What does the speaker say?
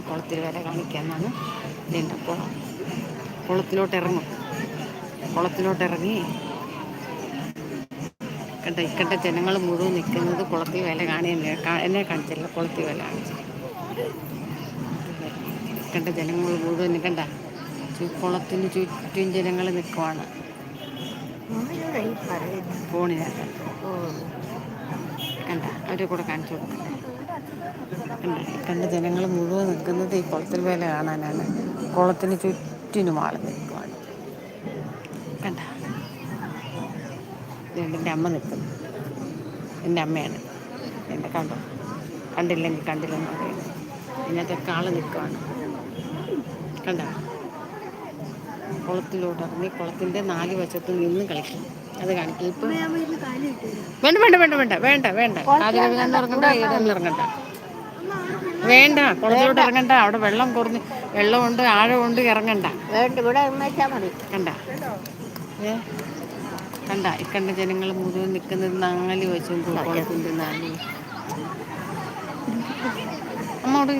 കുളത്തിൽ വരെ കാണിക്കാമെന്നാണ്. ഇതിൻ്റെ കുളത്തിലോട്ടിറങ്ങും. കുളത്തിലോട്ടിറങ്ങി കണ്ട ഇക്കണ്ട ജനങ്ങൾ മുഴുവൻ നിൽക്കുന്നത് കുളത്തിൽ വില കാണുകയല്ലേ. എന്നെ കാണിച്ചല്ലോ കുളത്തിൽ വില കാണിച്ചു. കണ്ട ജനങ്ങൾ മുഴുവൻ കണ്ട കുളത്തിന് ചുറ്റും ജനങ്ങൾ നിൽക്കുവാണ്. ഫോണിനകത്ത് കണ്ട അവരെ കൂടെ കാണിച്ചു കൊടുക്കണ്ടേ. കണ്ട ജനങ്ങൾ മുഴുവൻ നിൽക്കുന്നത് ഈ കുളത്തിൽ വേല കാണാനാണ്. കുളത്തിന് ചുറ്റിനും ആൾ നിൽക്കുവാണ്. കണ്ട എൻ്റെ അമ്മ നിൽക്കുന്നു. എൻ്റെ അമ്മയാണ്. എൻ്റെ കണ്ടോ, കണ്ടില്ലെങ്കിൽ കണ്ടില്ലെന്ന് പറയുന്നത്. ഇതിനകത്തൊക്കെ ആൾ നിൽക്കുവാണ്. കണ്ട കുളത്തിലോട്ടിറങ്ങി കുളത്തിൻ്റെ 4 വശത്ത് നിന്ന് കളിക്കും. അത് കാണിക്കും. ഇപ്പം വേണ്ട വേണ്ട വേണ്ട വേണ്ട വേണ്ട വേണ്ട കാല് കഴുകാൻ ഇറങ്ങണ്ട, ഏതൊന്നും ഇറങ്ങണ്ട. വേണ്ട, കുളത്തിലോട്ട് ഇറങ്ങണ്ട. അവിടെ വെള്ളമുണ്ട്, ആഴമുണ്ട്, ഇറങ്ങണ്ട. കണ്ട കണ്ട ഇക്കണ്ട ജനങ്ങൾ മുഴുവൻ നിൽക്കുന്നത് 4 വശവും കുളത്തിൻ്റെ 4 അമ്മ അവിടെ